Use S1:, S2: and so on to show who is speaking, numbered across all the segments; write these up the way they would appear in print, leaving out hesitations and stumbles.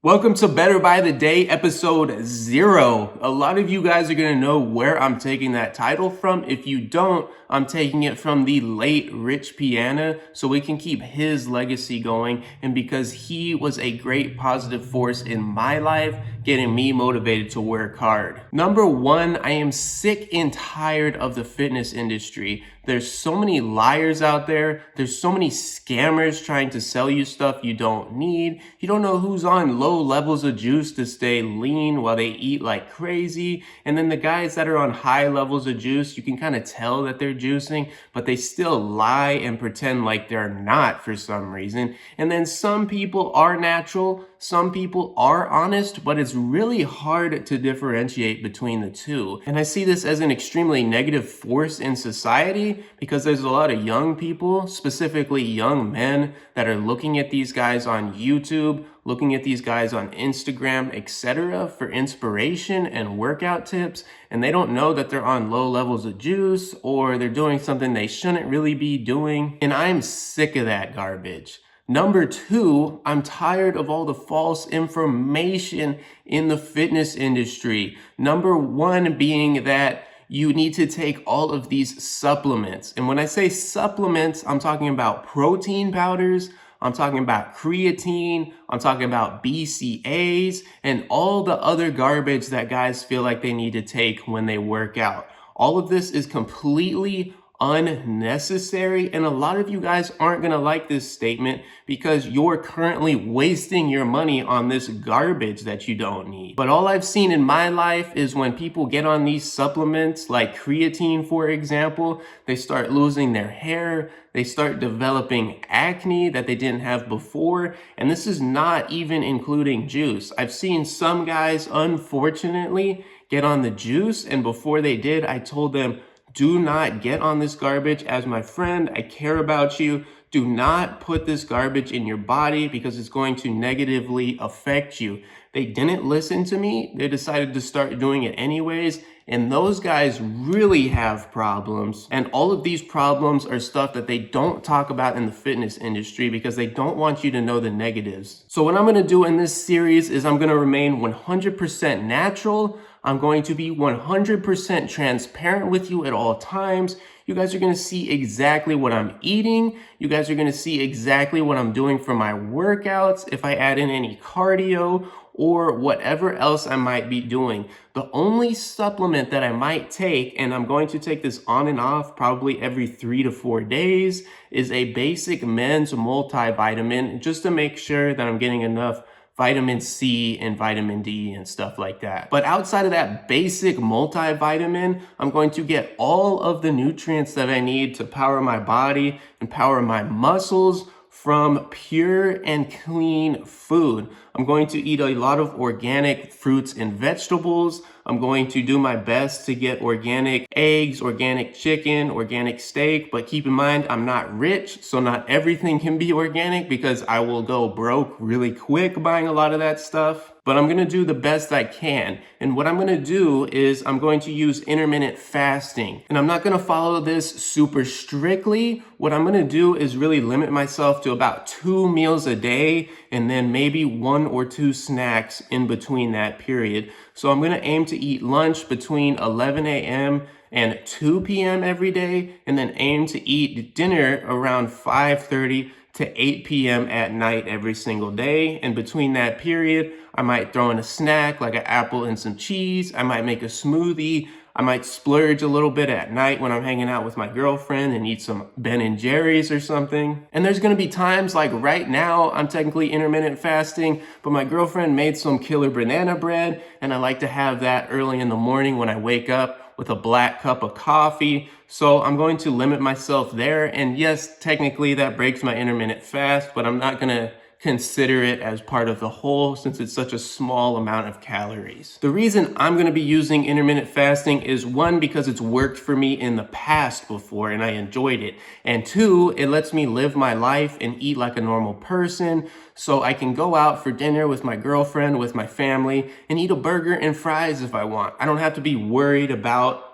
S1: Welcome to Better by the Day, episode 0. A lot of you guys are going to know where I'm taking that title from. If you don't, I'm taking it from the late Rich Piana so we can keep his legacy going. And because he was a great positive force in my life, getting me motivated to work hard. Number one, I am sick and tired of the fitness industry. There's so many liars out there. There's so many scammers trying to sell you stuff you don't need. You don't know who's on low levels of juice to stay lean while they eat like crazy. And then the guys that are on high levels of juice, you can kind of tell that they're juicing, but they still lie and pretend like they're not for some reason. And then some people are natural, some people are honest, but it's really hard to differentiate between the two. And I see this as an extremely negative force in society because there's a lot of young people, specifically young men, that are looking at these guys on YouTube, looking at these guys on Instagram, etc. for inspiration and workout tips, and they don't know that they're on low levels of juice or they're doing something they shouldn't really be doing. And I'm sick of that garbage. Number two, I'm tired of all the false information in the fitness industry. Number one being that you need to take all of these supplements. And when I say supplements, I'm talking about protein powders, I'm talking about creatine, I'm talking about BCAAs, and all the other garbage that guys feel like they need to take when they work out. All of this is completely unnecessary, and a lot of you guys aren't going to like this statement because you're currently wasting your money on this garbage that you don't need. But all I've seen in my life is when people get on these supplements like creatine, for example, they start losing their hair, they start developing acne that they didn't have before, and this is not even including juice. I've seen some guys, unfortunately, get on the juice, and before they did, I told them, do not get on this garbage. As my friend, I care about you. Do not put this garbage in your body because it's going to negatively affect you. They didn't listen to me. They decided to start doing it anyways. And those guys really have problems. And all of these problems are stuff that they don't talk about in the fitness industry because they don't want you to know the negatives. So what I'm going to do in this series is I'm going to remain 100% natural. I'm going to be 100% transparent with you at all times. You guys are going to see exactly what I'm eating. You guys are going to see exactly what I'm doing for my workouts, if I add in any cardio or whatever else I might be doing. The only supplement that I might take, and I'm going to take this on and off probably every 3 to 4 days, is a basic men's multivitamin, just to make sure that I'm getting enough vitamin C and vitamin D and stuff like that. But outside of that basic multivitamin, I'm going to get all of the nutrients that I need to power my body and power my muscles from pure and clean food. I'm going to eat a lot of organic fruits and vegetables. I'm going to do my best to get organic eggs, organic chicken, organic steak, but keep in mind, I'm not rich, so not everything can be organic because I will go broke really quick buying a lot of that stuff. But I'm going to do the best I can. And what I'm going to do is I'm going to use intermittent fasting. And I'm not going to follow this super strictly. What I'm going to do is really limit myself to about 2 meals a day and then maybe 1 or 2 snacks in between that period. So I'm going to aim to eat lunch between 11 a.m. and 2 p.m. every day, and then aim to eat dinner around 5:30 to 8 p.m. at night every single day. And between that period, I might throw in a snack like an apple and some cheese. I might make a smoothie. I might splurge a little bit at night when I'm hanging out with my girlfriend and eat some Ben and Jerry's or something. And there's gonna be times like right now, I'm technically intermittent fasting, but my girlfriend made some killer banana bread, and I like to have that early in the morning when I wake up with a black cup of coffee. So I'm going to limit myself there. And yes, technically that breaks my intermittent fast, but I'm not gonna consider it as part of the whole since it's such a small amount of calories. The reason I'm going to be using intermittent fasting is one, because it's worked for me in the past before and I enjoyed it. And two, it lets me live my life and eat like a normal person. So I can go out for dinner with my girlfriend, with my family, and eat a burger and fries if I want. I don't have to be worried about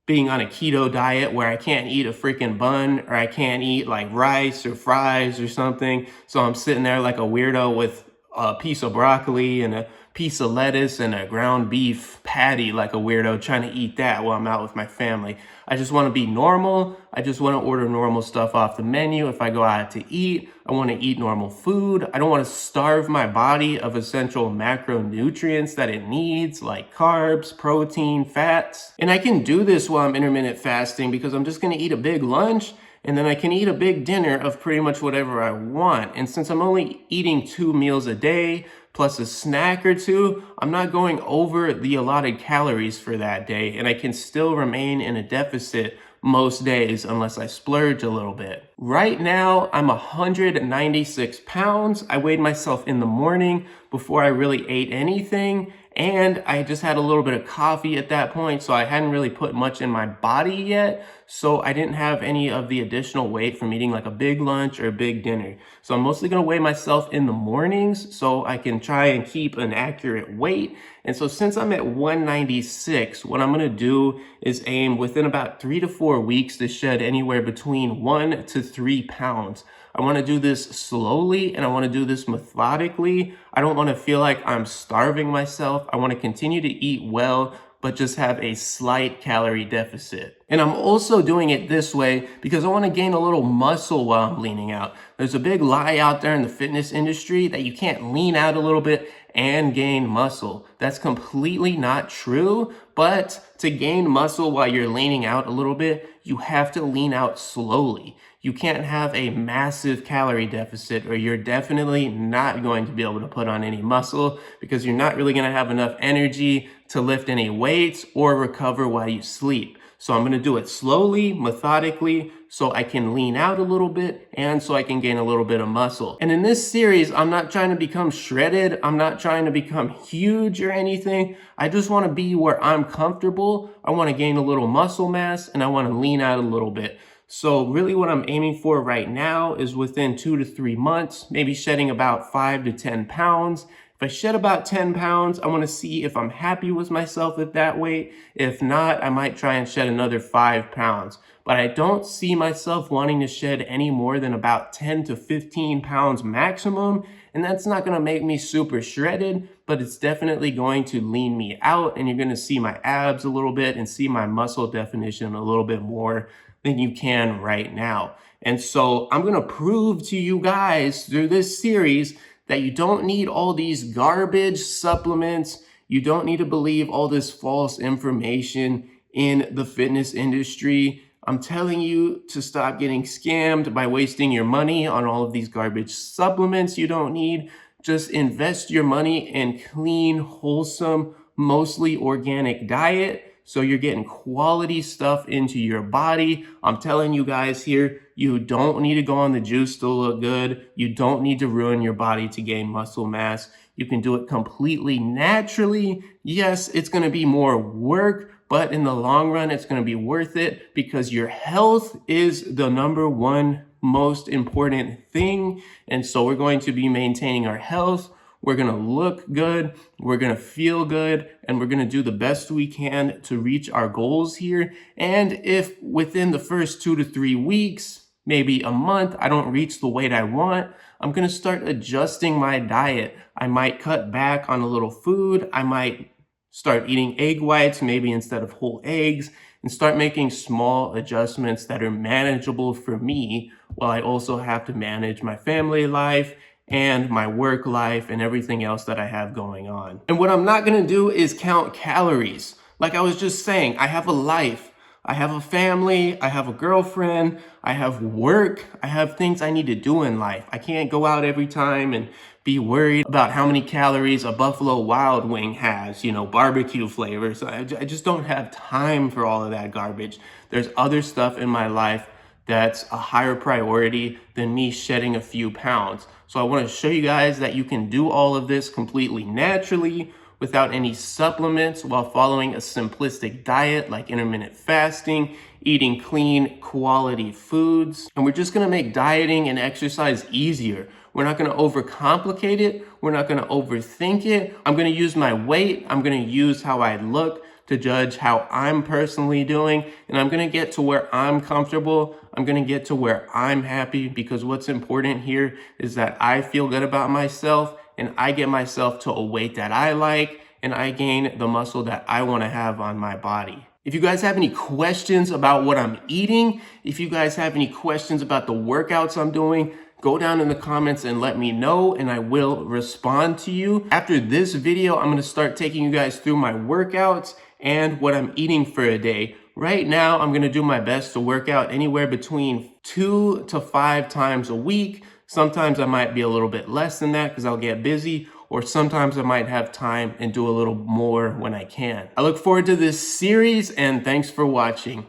S1: being on a keto diet where I can't eat a freaking bun or I can't eat like rice or fries or something. So I'm sitting there like a weirdo with a piece of broccoli and a piece of lettuce and a ground beef patty like a weirdo trying to eat that while I'm out with my family. I just want to be normal. I just want to order normal stuff off the menu. If I go out to eat, I want to eat normal food. I don't want to starve my body of essential macronutrients that it needs, like carbs, protein, fats. And I can do this while I'm intermittent fasting because I'm just going to eat a big lunch and then I can eat a big dinner of pretty much whatever I want. And since I'm only eating 2 meals a day, plus a snack or two, I'm not going over the allotted calories for that day, and I can still remain in a deficit most days unless I splurge a little bit. Right now, I'm 196 pounds. I weighed myself in the morning before I really ate anything, and I just had a little bit of coffee at that point, so I hadn't really put much in my body yet, so I didn't have any of the additional weight from eating like a big lunch or a big dinner. So I'm mostly gonna weigh myself in the mornings so I can try and keep an accurate weight. And so since I'm at 196, what I'm gonna do is aim within about 3 to 4 weeks to shed anywhere between 1 to 3 pounds. I want to do this slowly and I want to do this methodically. I don't want to feel like I'm starving myself. I want to continue to eat well, but just have a slight calorie deficit. And I'm also doing it this way because I want to gain a little muscle while I'm leaning out. There's a big lie out there in the fitness industry that you can't lean out a little bit and gain muscle. That's completely not true, but to gain muscle while you're leaning out a little bit, you have to lean out slowly. You can't have a massive calorie deficit or you're definitely not going to be able to put on any muscle because you're not really going to have enough energy to lift any weights or recover while you sleep. So I'm going to do it slowly, methodically, so I can lean out a little bit and so I can gain a little bit of muscle. And in this series, I'm not trying to become shredded. I'm not trying to become huge or anything. I just want to be where I'm comfortable. I want to gain a little muscle mass and I want to lean out a little bit. So really what I'm aiming for right now is within 2 to 3 months, maybe shedding about 5 to 10 pounds. If I shed about 10 pounds, I want to see if I'm happy with myself at that weight. If not, I might try and shed another 5 pounds. But I don't see myself wanting to shed any more than about 10 to 15 pounds maximum. And that's not going to make me super shredded, but it's definitely going to lean me out. And you're going to see my abs a little bit and see my muscle definition a little bit more than you can right now. And so I'm going to prove to you guys through this series that you don't need all these garbage supplements. You don't need to believe all this false information in the fitness industry. I'm telling you to stop getting scammed by wasting your money on all of these garbage supplements you don't need. Just invest your money in clean, wholesome, mostly organic diet. So you're getting quality stuff into your body. I'm telling you guys here, you don't need to go on the juice to look good. You don't need to ruin your body to gain muscle mass. You can do it completely naturally. Yes, it's going to be more work, but in the long run, it's going to be worth it because your health is the number one most important thing. And so we're going to be maintaining our health. We're going to look good, we're going to feel good, and we're going to do the best we can to reach our goals here. And if within the first 2 to 3 weeks, maybe a month, I don't reach the weight I want, I'm going to start adjusting my diet. I might cut back on a little food. I might start eating egg whites, maybe instead of whole eggs, and start making small adjustments that are manageable for me while I also have to manage my family life and my work life and everything else that I have going on. And what I'm not gonna do is count calories. Like I was just saying, I have a life. I have a family, I have a girlfriend, I have work, I have things I need to do in life. I can't go out every time and be worried about how many calories a Buffalo Wild Wing has, barbecue flavors. I just don't have time for all of that garbage. There's other stuff in my life that's a higher priority than me shedding a few pounds. So I want to show you guys that you can do all of this completely naturally without any supplements while following a simplistic diet like intermittent fasting, eating clean, quality foods. And we're just going to make dieting and exercise easier. We're not going to overcomplicate it. We're not going to overthink it. I'm going to use my weight. I'm going to use how I look to judge how I'm personally doing, and I'm going to get to where I'm comfortable. I'm going to get to where I'm happy because what's important here is that I feel good about myself and I get myself to a weight that I like, and I gain the muscle that I want to have on my body. If you guys have any questions about what I'm eating, if you guys have any questions about the workouts I'm doing, go down in the comments and let me know, and I will respond to you. After this video, I'm gonna start taking you guys through my workouts and what I'm eating for a day. Right now, I'm gonna do my best to work out anywhere between 2 to 5 times a week. Sometimes I might be a little bit less than that because I'll get busy, or sometimes I might have time and do a little more when I can. I look forward to this series, and thanks for watching.